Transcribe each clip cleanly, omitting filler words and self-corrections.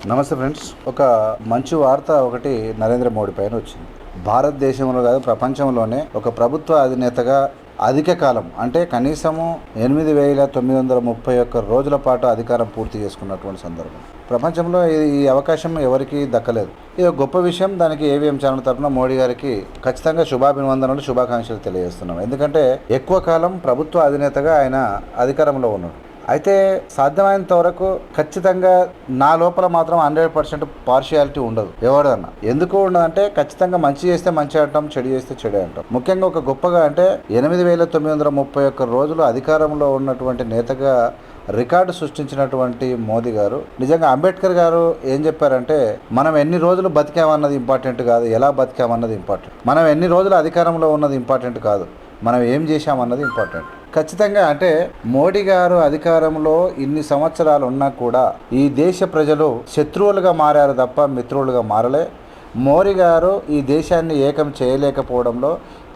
నమస్తే ఫ్రెండ్స్. ఒక మంచి వార్త ఒకటి నరేంద్ర మోడీ పైన వచ్చింది. భారతదేశంలో కాదు ప్రపంచంలోనే ఒక ప్రభుత్వ అధినేతగా అధిక కాలం అంటే కనీసము 8,931 రోజుల పాటు అధికారం పూర్తి చేసుకున్నటువంటి సందర్భం. ప్రపంచంలో ఈ అవకాశం ఎవరికి దక్కలేదు. ఇది ఒక గొప్ప విషయం. దానికి ఏవిఎం ఛానల్ తరఫున మోడీ గారికి ఖచ్చితంగా శుభాభినందనలు, శుభాకాంక్షలు తెలియజేస్తున్నాం. ఎందుకంటే ఎక్కువ కాలం ప్రభుత్వ అధినేతగా ఆయన అధికారంలో ఉన్నాడు. అయితే సాధ్యమైనంత వరకు ఖచ్చితంగా నా లోపల మాత్రం 100% పార్షియాలిటీ ఉండదు ఎవడన్నా. ఎందుకు ఉండదంటే ఖచ్చితంగా మంచి చేస్తే మంచి అంటాం, చెడు చేస్తే చెడు అంటాం. ముఖ్యంగా ఒక గొప్పగా అంటే 8,931 రోజులు అధికారంలో ఉన్నటువంటి నేతగా రికార్డు సృష్టించినటువంటి మోదీ గారు, నిజంగా అంబేద్కర్ గారు ఏం చెప్పారంటే, మనం ఎన్ని రోజులు బతికామన్నది ఇంపార్టెంట్ కాదు, ఎలా బతికామన్నది ఇంపార్టెంట్. మనం ఎన్ని రోజులు అధికారంలో ఉన్నది ఇంపార్టెంట్ కాదు, మనం ఏం చేశామన్నది ఇంపార్టెంట్. ఖచ్చితంగా అంటే మోడీ గారు అధికారంలో ఇన్ని సంవత్సరాలు ఉన్నా కూడా ఈ దేశ ప్రజలు శత్రువులుగా మారారు తప్ప మిత్రులుగా మారలే. మోడీ గారు ఈ దేశాన్ని ఏకం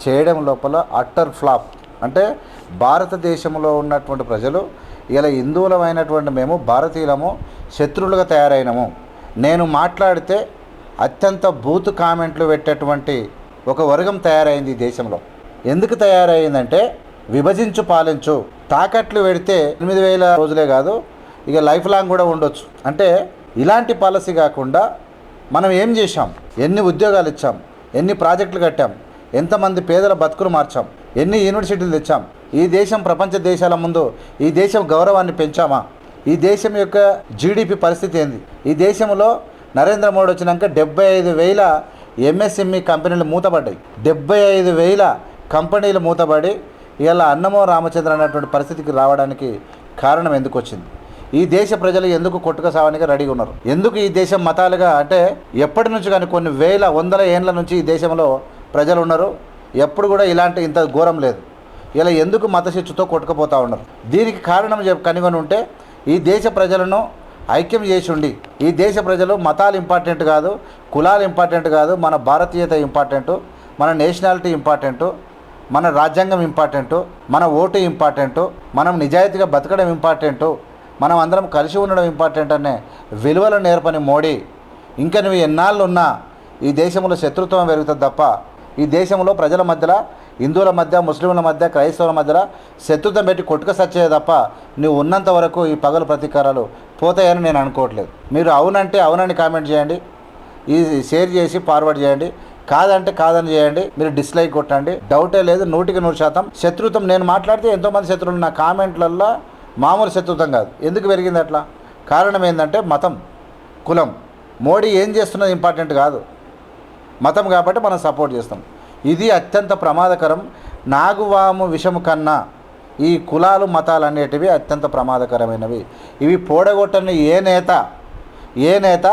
చేయడం లోపల అట్టర్ ఫ్లాప్. అంటే భారతదేశంలో ఉన్నటువంటి ప్రజలు ఇలా హిందువులమైనటువంటి మేము భారతీయులము శత్రువులుగా తయారైనము. నేను మాట్లాడితే అత్యంత బూతు కామెంట్లు పెట్టేటువంటి ఒక వర్గం తయారైంది ఈ దేశంలో. ఎందుకు తయారైందంటే, విభజించు పాలించు, తాకట్లు పెడితే 8,000 రోజులే కాదు, ఇక లైఫ్ లాంగ్ కూడా ఉండొచ్చు. అంటే ఇలాంటి పాలసీ కాకుండా మనం ఏం చేశాం, ఎన్ని ఉద్యోగాలు ఇచ్చాం, ఎన్ని ప్రాజెక్టులు కట్టాం, ఎంతమంది పేదల బతుకులు మార్చాం, ఎన్ని యూనివర్సిటీలు తెచ్చాం, ఈ దేశం ప్రపంచ దేశాల ముందు ఈ దేశం గౌరవాన్ని పెంచామా, ఈ దేశం యొక్క జీడిపి పరిస్థితి ఏంది, ఈ దేశంలో నరేంద్ర మోడీ వచ్చినాక 75,000 ఎంఎస్ఎంఈ కంపెనీలు మూతపడ్డాయి. 75,000 కంపెనీలు మూతపడి ఇలా అన్నమో రామచంద్ర అన్నటువంటి పరిస్థితికి రావడానికి కారణం ఎందుకు వచ్చింది? ఈ దేశ ప్రజలు ఎందుకు కొట్టుక సావడానికి రెడీగా ఉన్నారు? ఎందుకు ఈ దేశం మతాలుగా అంటే ఎప్పటి నుంచి కానీ కొన్ని వందల ఏండ్ల నుంచి ఈ దేశంలో ప్రజలు ఉన్నారు. ఎప్పుడు కూడా ఇంత ఘోరం లేదు. ఇలా ఎందుకు మత శిక్షతో కొట్టుకుపోతూ ఉన్నారు? దీనికి కారణం కనుగొని ఉంటే ఈ దేశ ప్రజలను ఐక్యం చేసి ఉండి, ఈ దేశ ప్రజలు మతాలు ఇంపార్టెంట్ కాదు, కులాలు ఇంపార్టెంట్ కాదు, మన భారతీయత ఇంపార్టెంటు, మన నేషనాలిటీ ఇంపార్టెంటు, మన రాజ్యాంగం ఇంపార్టెంటు, మన ఓటు ఇంపార్టెంటు, మనం నిజాయితీగా బతకడం ఇంపార్టెంటు, మనం అందరం కలిసి ఉండడం ఇంపార్టెంట్ అనే విలువలు నేర్పని మోడీ ఇంకా నువ్వు ఎన్నాళ్ళు ఉన్నా ఈ దేశంలో శత్రుత్వం పెరుగుతుంది తప్ప ఈ దేశంలో ప్రజల మధ్యలో, హిందువుల మధ్య, ముస్లింల మధ్య, క్రైస్తవుల మధ్యలో శత్రుత్వం పెట్టి కొట్టుక సచ్చేది తప్ప నువ్వు ఉన్నంత వరకు ఈ పగలు ప్రతీకారాలు పోతాయని నేను అనుకోవట్లేదు. మీరు అవునంటే అవునని కామెంట్ చేయండి, ఈ షేర్ చేసి ఫార్వర్డ్ చేయండి, కాదంటే కాదని చేయండి, మీరు డిస్లైక్ కొట్టండి. డౌటే లేదు, 100% శత్రుత్వం. నేను మాట్లాడితే ఎంతోమంది శత్రువులు నా కామెంట్లల్లో మామూలు శత్రుత్వం కాదు. ఎందుకు పెరిగింది అట్లా? కారణం ఏంటంటే మతం, కులం. మోడీ ఏం చేస్తున్నది ఇంపార్టెంట్ కాదు, మతం కాబట్టి మనం సపోర్ట్ చేస్తాం. ఇది అత్యంత ప్రమాదకరం. నాగువాము విషము కన్నా ఈ కులాలు మతాలు అనేటివి అత్యంత ప్రమాదకరమైనవి. ఇవి పోడగొట్టని ఏ నేత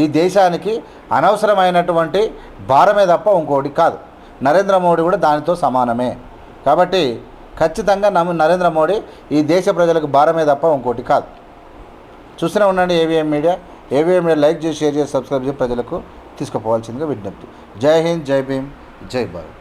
ఈ దేశానికి అనవసరమైనటువంటి భారమే తప్ప ఇంకోటి కాదు. నరేంద్ర మోడీ కూడా దానితో సమానమే. కాబట్టి ఖచ్చితంగా నరేంద్ర మోడీ ఈ దేశ ప్రజలకు భారమే తప్ప ఇంకోటి కాదు. చూస్తూనే ఉండండి ఏవిఎం మీడియా. లైక్ చేసి, షేర్ చేసి, సబ్స్క్రైబ్ చేసి ప్రజలకు తీసుకుపోవాల్సిందిగా విజ్ఞప్తి. జై హింద్, జై భీమ్, జై భారత్.